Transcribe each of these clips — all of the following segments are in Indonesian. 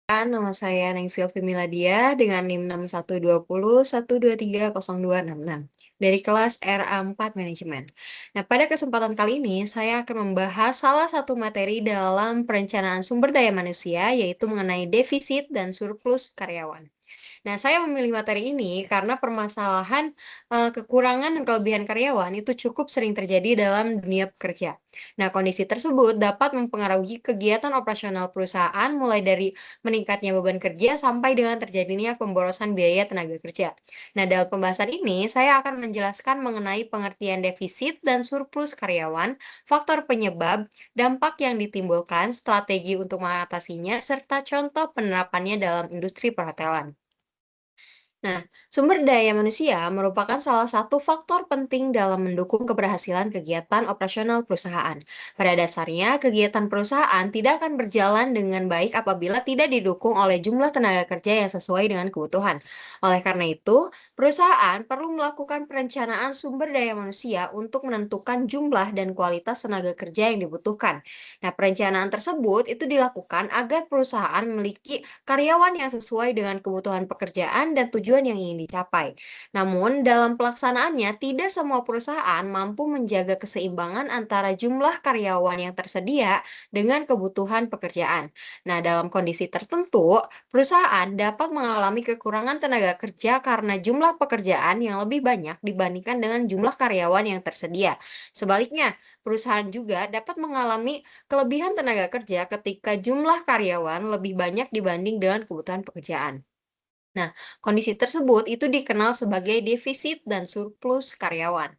Nama saya Ningsilvi Miladia dengan NIM 612012302666 dari kelas RA4 Manajemen. Nah, pada kesempatan kali ini saya akan membahas salah satu materi dalam perencanaan sumber daya manusia, yaitu mengenai defisit dan surplus karyawan. Nah, saya memilih materi ini karena permasalahan, kekurangan dan kelebihan karyawan itu cukup sering terjadi dalam dunia pekerja. Nah, kondisi tersebut dapat mempengaruhi kegiatan operasional perusahaan mulai dari meningkatnya beban kerja sampai dengan terjadinya pemborosan biaya tenaga kerja. Nah, dalam pembahasan ini saya akan menjelaskan mengenai pengertian defisit dan surplus karyawan, faktor penyebab, dampak yang ditimbulkan, strategi untuk mengatasinya, serta contoh penerapannya dalam industri perhotelan. Nah, sumber daya manusia merupakan salah satu faktor penting dalam mendukung keberhasilan kegiatan operasional perusahaan. Pada dasarnya, kegiatan perusahaan tidak akan berjalan dengan baik apabila tidak didukung oleh jumlah tenaga kerja yang sesuai dengan kebutuhan. Oleh karena itu, perusahaan perlu melakukan perencanaan sumber daya manusia untuk menentukan jumlah dan kualitas tenaga kerja yang dibutuhkan. Nah, perencanaan tersebut itu dilakukan agar perusahaan memiliki karyawan yang sesuai dengan kebutuhan pekerjaan dan tujuan yang ingin dicapai. Namun, dalam pelaksanaannya, tidak semua perusahaan mampu menjaga keseimbangan antara jumlah karyawan yang tersedia dengan kebutuhan pekerjaan. Nah, dalam kondisi tertentu, perusahaan dapat mengalami kekurangan tenaga kerja karena jumlah pekerjaan yang lebih banyak dibandingkan dengan jumlah karyawan yang tersedia. Sebaliknya, perusahaan juga dapat mengalami kelebihan tenaga kerja ketika jumlah karyawan lebih banyak dibanding dengan kebutuhan pekerjaan. Nah, kondisi tersebut itu dikenal sebagai defisit dan surplus karyawan.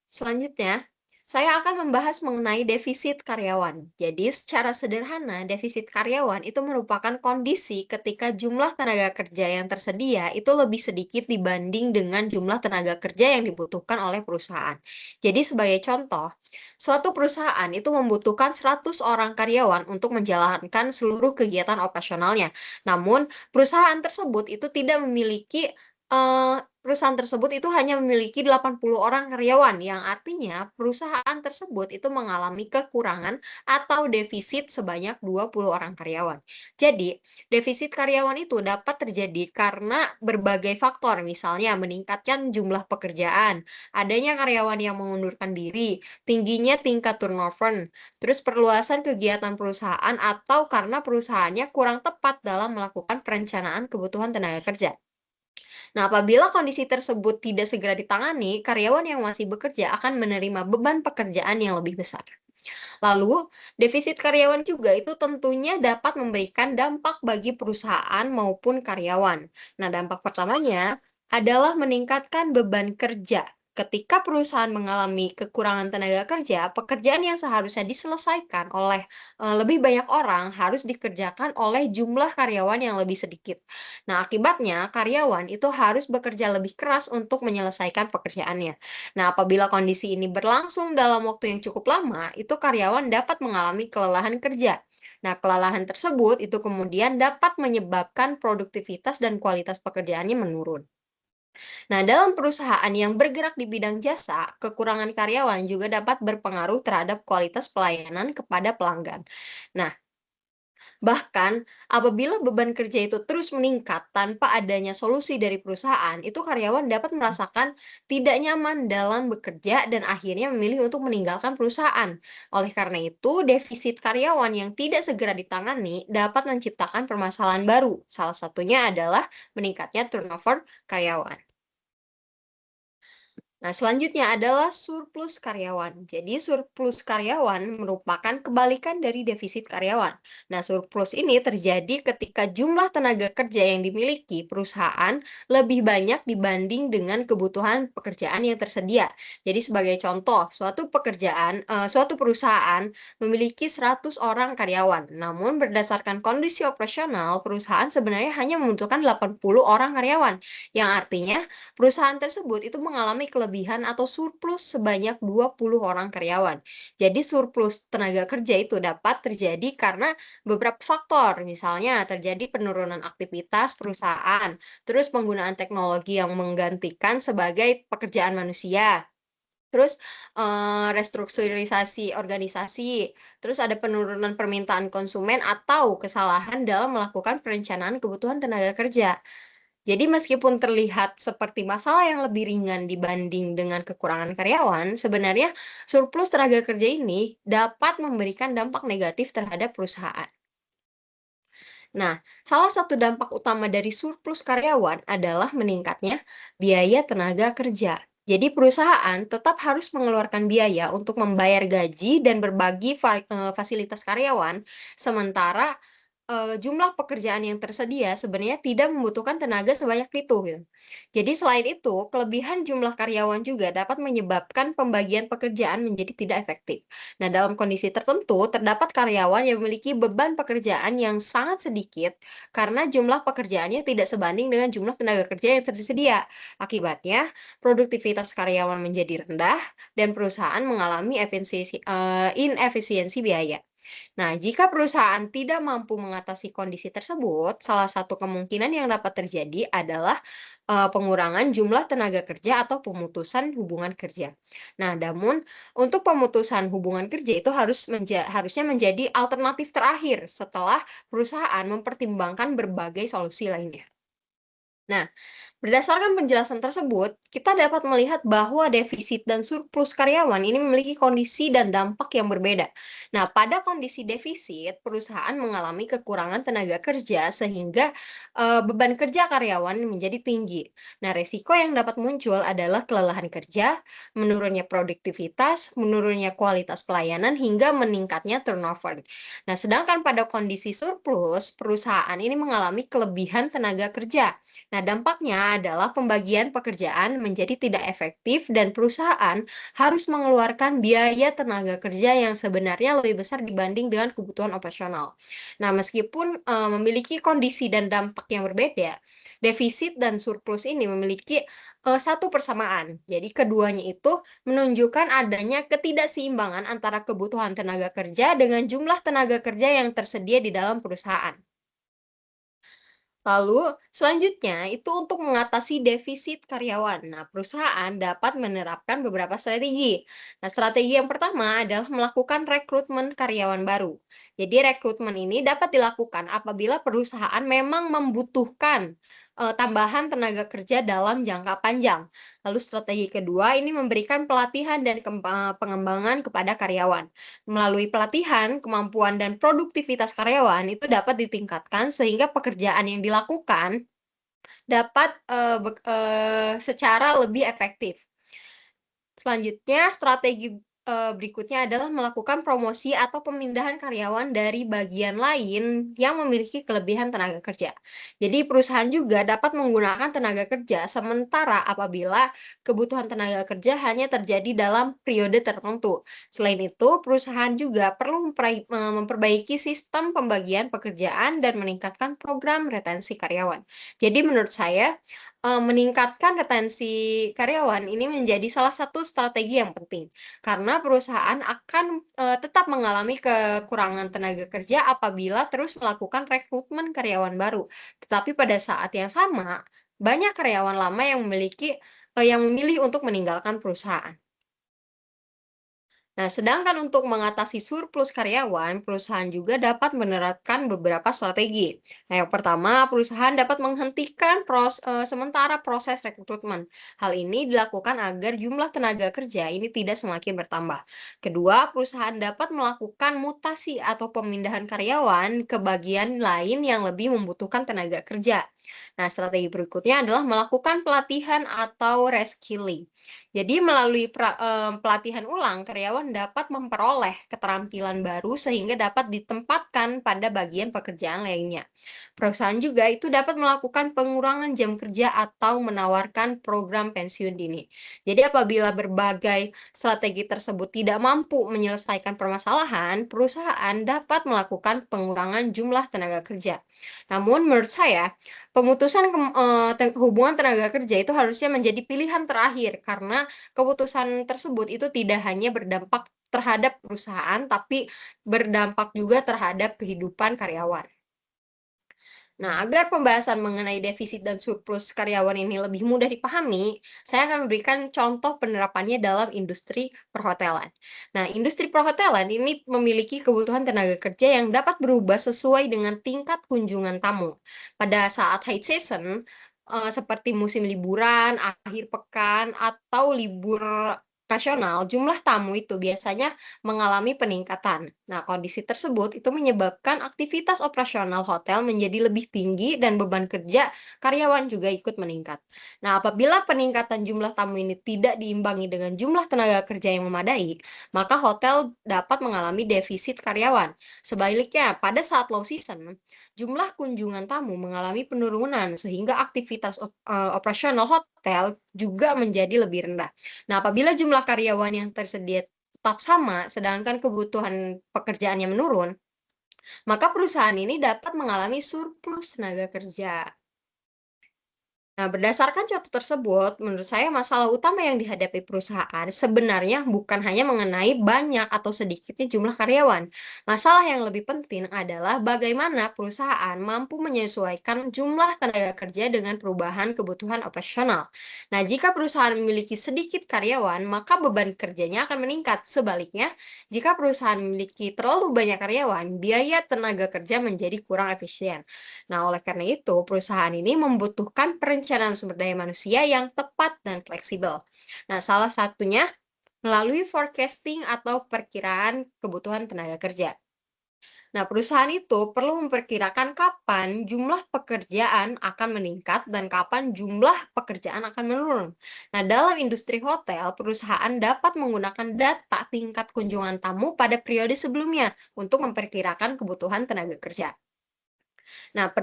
Selanjutnya, saya akan membahas mengenai defisit karyawan. Jadi, secara sederhana, defisit karyawan itu merupakan kondisi ketika jumlah tenaga kerja yang tersedia itu lebih sedikit dibanding dengan jumlah tenaga kerja yang dibutuhkan oleh perusahaan. Jadi, sebagai contoh, suatu perusahaan itu membutuhkan 100 orang karyawan untuk menjalankan seluruh kegiatan operasionalnya. Namun, perusahaan tersebut itu tidak memiliki perusahaan tersebut itu hanya memiliki 80 orang karyawan, yang artinya perusahaan tersebut itu mengalami kekurangan atau defisit sebanyak 20 orang karyawan. Jadi, defisit karyawan itu dapat terjadi karena berbagai faktor, misalnya meningkatkan jumlah pekerjaan, adanya karyawan yang mengundurkan diri, tingginya tingkat turnover, terus perluasan kegiatan perusahaan atau karena perusahaannya kurang tepat dalam melakukan perencanaan kebutuhan tenaga kerja. Nah, apabila kondisi tersebut tidak segera ditangani, karyawan yang masih bekerja akan menerima beban pekerjaan yang lebih besar. Lalu, defisit karyawan juga itu tentunya dapat memberikan dampak bagi perusahaan maupun karyawan. Nah, dampak pertamanya adalah meningkatkan beban kerja. Ketika perusahaan mengalami kekurangan tenaga kerja, pekerjaan yang seharusnya diselesaikan oleh lebih banyak orang harus dikerjakan oleh jumlah karyawan yang lebih sedikit. Nah, akibatnya karyawan itu harus bekerja lebih keras untuk menyelesaikan pekerjaannya. Nah, apabila kondisi ini berlangsung dalam waktu yang cukup lama, itu karyawan dapat mengalami kelelahan kerja. Nah, kelelahan tersebut itu kemudian dapat menyebabkan produktivitas dan kualitas pekerjaannya menurun. Nah, dalam perusahaan yang bergerak di bidang jasa, kekurangan karyawan juga dapat berpengaruh terhadap kualitas pelayanan kepada pelanggan. Nah, bahkan, apabila beban kerja itu terus meningkat tanpa adanya solusi dari perusahaan, itu karyawan dapat merasakan tidak nyaman dalam bekerja dan akhirnya memilih untuk meninggalkan perusahaan. Oleh karena itu, defisit karyawan yang tidak segera ditangani dapat menciptakan permasalahan baru. Salah satunya adalah meningkatnya turnover karyawan. Nah, selanjutnya adalah surplus karyawan. Jadi, surplus karyawan merupakan kebalikan dari defisit karyawan. Nah, surplus ini terjadi ketika jumlah tenaga kerja yang dimiliki perusahaan lebih banyak dibanding dengan kebutuhan pekerjaan yang tersedia. Jadi, sebagai contoh, suatu perusahaan memiliki 100 orang karyawan. Namun, berdasarkan kondisi operasional, perusahaan sebenarnya hanya membutuhkan 80 orang karyawan. Yang artinya perusahaan tersebut itu mengalami kelebihan atau surplus sebanyak 20 orang karyawan. Jadi surplus tenaga kerja itu dapat terjadi karena beberapa faktor, misalnya terjadi penurunan aktivitas perusahaan, terus penggunaan teknologi yang menggantikan sebagai pekerjaan manusia, Terus, restrukturisasi organisasi, terus ada penurunan permintaan konsumen atau kesalahan dalam melakukan perencanaan kebutuhan tenaga kerja. Jadi meskipun terlihat seperti masalah yang lebih ringan dibanding dengan kekurangan karyawan, sebenarnya surplus tenaga kerja ini dapat memberikan dampak negatif terhadap perusahaan. Nah, salah satu dampak utama dari surplus karyawan adalah meningkatnya biaya tenaga kerja. Jadi perusahaan tetap harus mengeluarkan biaya untuk membayar gaji dan berbagi fasilitas karyawan, sementara jumlah pekerjaan yang tersedia sebenarnya tidak membutuhkan tenaga sebanyak itu, gitu. Jadi selain itu, kelebihan jumlah karyawan juga dapat menyebabkan pembagian pekerjaan menjadi tidak efektif. Nah, dalam kondisi tertentu, terdapat karyawan yang memiliki beban pekerjaan yang sangat sedikit karena jumlah pekerjaannya tidak sebanding dengan jumlah tenaga kerja yang tersedia. Akibatnya, produktivitas karyawan menjadi rendah dan perusahaan mengalami inefisiensi biaya. Nah, jika perusahaan tidak mampu mengatasi kondisi tersebut, salah satu kemungkinan yang dapat terjadi adalah pengurangan jumlah tenaga kerja atau pemutusan hubungan kerja. Nah, namun untuk pemutusan hubungan kerja itu harusnya menjadi alternatif terakhir setelah perusahaan mempertimbangkan berbagai solusi lainnya. Nah, berdasarkan penjelasan tersebut, kita dapat melihat bahwa defisit dan surplus karyawan ini memiliki kondisi dan dampak yang berbeda. Nah, pada kondisi defisit, perusahaan mengalami kekurangan tenaga kerja sehingga beban kerja karyawan menjadi tinggi. Nah, resiko yang dapat muncul adalah kelelahan kerja, menurunnya produktivitas, menurunnya kualitas pelayanan, hingga meningkatnya turnover. Nah, sedangkan pada kondisi surplus, perusahaan ini mengalami kelebihan tenaga kerja. Nah, dampaknya adalah pembagian pekerjaan menjadi tidak efektif dan perusahaan harus mengeluarkan biaya tenaga kerja yang sebenarnya lebih besar dibanding dengan kebutuhan operasional. Nah, meskipun memiliki kondisi dan dampak yang berbeda, defisit dan surplus ini memiliki satu persamaan. Jadi, keduanya itu menunjukkan adanya ketidakseimbangan antara kebutuhan tenaga kerja dengan jumlah tenaga kerja yang tersedia di dalam perusahaan. Lalu, selanjutnya itu untuk mengatasi defisit karyawan. Nah, perusahaan dapat menerapkan beberapa strategi. Nah, strategi yang pertama adalah melakukan rekrutmen karyawan baru. Jadi, rekrutmen ini dapat dilakukan apabila perusahaan memang membutuhkan tambahan tenaga kerja dalam jangka panjang. Lalu, strategi kedua ini memberikan pelatihan dan pengembangan kepada karyawan. Melalui pelatihan, kemampuan dan produktivitas karyawan itu dapat ditingkatkan sehingga pekerjaan yang dilakukan dapat, secara lebih efektif. Selanjutnya, strategi, berikutnya adalah melakukan promosi atau pemindahan karyawan dari bagian lain yang memiliki kelebihan tenaga kerja. Jadi perusahaan juga dapat menggunakan tenaga kerja sementara apabila kebutuhan tenaga kerja hanya terjadi dalam periode tertentu. Selain itu, perusahaan juga perlu memperbaiki sistem pembagian pekerjaan dan meningkatkan program retensi karyawan. Jadi menurut saya, meningkatkan retensi karyawan ini menjadi salah satu strategi yang penting, karena perusahaan akan, tetap mengalami kekurangan tenaga kerja apabila terus melakukan rekrutmen karyawan baru. Tetapi pada saat yang sama, banyak karyawan lama yang memilih untuk meninggalkan perusahaan. Nah, sedangkan untuk mengatasi surplus karyawan, perusahaan juga dapat menerapkan beberapa strategi. Nah, yang pertama, perusahaan dapat menghentikan sementara proses rekrutmen. Hal ini dilakukan agar jumlah tenaga kerja ini tidak semakin bertambah. Kedua, perusahaan dapat melakukan mutasi atau pemindahan karyawan ke bagian lain yang lebih membutuhkan tenaga kerja. Nah, strategi berikutnya adalah melakukan pelatihan atau reskilling. Jadi melalui pelatihan ulang, karyawan dapat memperoleh keterampilan baru sehingga dapat ditempatkan pada bagian pekerjaan lainnya. Perusahaan juga itu dapat melakukan pengurangan jam kerja atau menawarkan program pensiun dini. Jadi apabila berbagai strategi tersebut tidak mampu menyelesaikan permasalahan, perusahaan dapat melakukan pengurangan jumlah tenaga kerja. Namun menurut saya, pemutusan hubungan tenaga kerja itu harusnya menjadi pilihan terakhir karena keputusan tersebut itu tidak hanya berdampak terhadap perusahaan, tapi berdampak juga terhadap kehidupan karyawan. Nah, agar pembahasan mengenai defisit dan surplus karyawan ini lebih mudah dipahami, saya akan memberikan contoh penerapannya dalam industri perhotelan. Nah, industri perhotelan ini memiliki kebutuhan tenaga kerja yang dapat berubah sesuai dengan tingkat kunjungan tamu. Pada saat high season, seperti musim liburan, akhir pekan, atau libur nasional, jumlah tamu itu biasanya mengalami peningkatan. Nah, kondisi tersebut itu menyebabkan aktivitas operasional hotel menjadi lebih tinggi dan beban kerja karyawan juga ikut meningkat. Nah, apabila peningkatan jumlah tamu ini tidak diimbangi dengan jumlah tenaga kerja yang memadai, maka hotel dapat mengalami defisit karyawan. Sebaliknya, pada saat low season, jumlah kunjungan tamu mengalami penurunan sehingga aktivitas operasional hotel juga menjadi lebih rendah. Nah, apabila jumlah karyawan yang tersedia tetap sama, sedangkan kebutuhan pekerjaannya menurun, maka perusahaan ini dapat mengalami surplus tenaga kerja. Nah, berdasarkan contoh tersebut, menurut saya masalah utama yang dihadapi perusahaan sebenarnya bukan hanya mengenai banyak atau sedikitnya jumlah karyawan. Masalah yang lebih penting adalah bagaimana perusahaan mampu menyesuaikan jumlah tenaga kerja dengan perubahan kebutuhan operasional. Nah, jika perusahaan memiliki sedikit karyawan, maka beban kerjanya akan meningkat. Sebaliknya, jika perusahaan memiliki terlalu banyak karyawan, biaya tenaga kerja menjadi kurang efisien. Nah, oleh karena itu, perusahaan ini membutuhkan perencanaan sumber daya manusia yang tepat dan fleksibel. Nah, salah satunya melalui forecasting atau perkiraan kebutuhan tenaga kerja. Nah, perusahaan itu perlu memperkirakan kapan jumlah pekerjaan akan meningkat dan kapan jumlah pekerjaan akan menurun. Nah, dalam industri hotel, perusahaan dapat menggunakan data tingkat kunjungan tamu pada periode sebelumnya untuk memperkirakan kebutuhan tenaga kerja. Nah,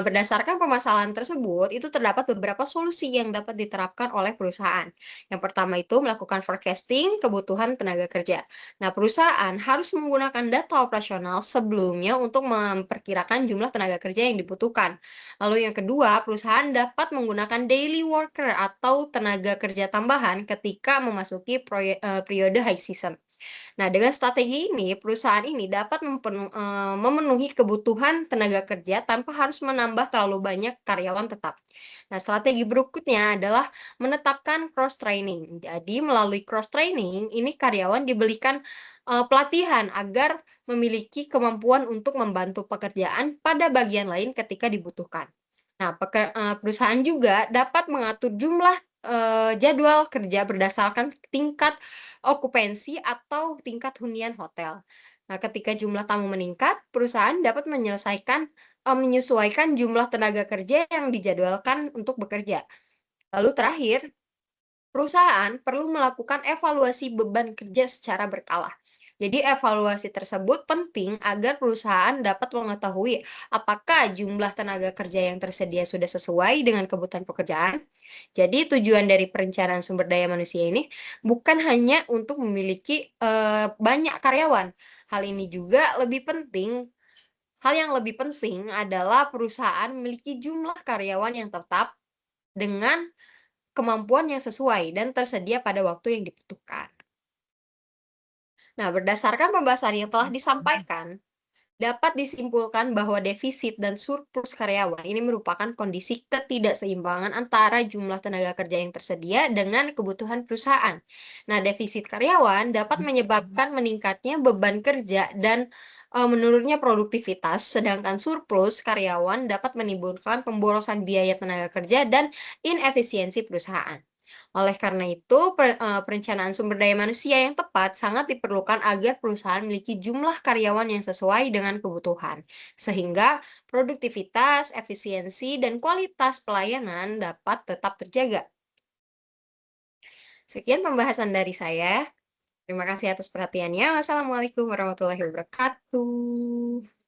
berdasarkan permasalahan tersebut, itu terdapat beberapa solusi yang dapat diterapkan oleh perusahaan. Yang pertama itu melakukan forecasting kebutuhan tenaga kerja. Nah, perusahaan harus menggunakan data operasional sebelumnya untuk memperkirakan jumlah tenaga kerja yang dibutuhkan. Lalu yang kedua, perusahaan dapat menggunakan daily worker atau tenaga kerja tambahan ketika memasuki periode high season. Nah, dengan strategi ini, perusahaan ini dapat memenuhi kebutuhan tenaga kerja tanpa harus menambah terlalu banyak karyawan tetap. Nah, strategi berikutnya adalah menetapkan cross training. Jadi, melalui cross training, ini karyawan diberikan pelatihan agar memiliki kemampuan untuk membantu pekerjaan pada bagian lain ketika dibutuhkan. Nah, perusahaan juga dapat mengatur jumlah jadwal kerja berdasarkan tingkat okupansi atau tingkat hunian hotel. Nah, ketika jumlah tamu meningkat, perusahaan dapat menyesuaikan jumlah tenaga kerja yang dijadwalkan untuk bekerja. Lalu terakhir, perusahaan perlu melakukan evaluasi beban kerja secara berkala. Jadi evaluasi tersebut penting agar perusahaan dapat mengetahui apakah jumlah tenaga kerja yang tersedia sudah sesuai dengan kebutuhan pekerjaan. Jadi tujuan dari perencanaan sumber daya manusia ini bukan hanya untuk memiliki banyak karyawan. Hal ini juga lebih penting, hal yang lebih penting adalah perusahaan memiliki jumlah karyawan yang tetap dengan kemampuan yang sesuai dan tersedia pada waktu yang dibutuhkan. Nah, berdasarkan pembahasan yang telah disampaikan, dapat disimpulkan bahwa defisit dan surplus karyawan ini merupakan kondisi ketidakseimbangan antara jumlah tenaga kerja yang tersedia dengan kebutuhan perusahaan. Nah, defisit karyawan dapat menyebabkan meningkatnya beban kerja dan menurunnya produktivitas, sedangkan surplus karyawan dapat menimbulkan pemborosan biaya tenaga kerja dan inefisiensi perusahaan. Oleh karena itu, perencanaan sumber daya manusia yang tepat sangat diperlukan agar perusahaan memiliki jumlah karyawan yang sesuai dengan kebutuhan, sehingga produktivitas, efisiensi, dan kualitas pelayanan dapat tetap terjaga. Sekian pembahasan dari saya. Terima kasih atas perhatiannya. Wassalamualaikum warahmatullahi wabarakatuh.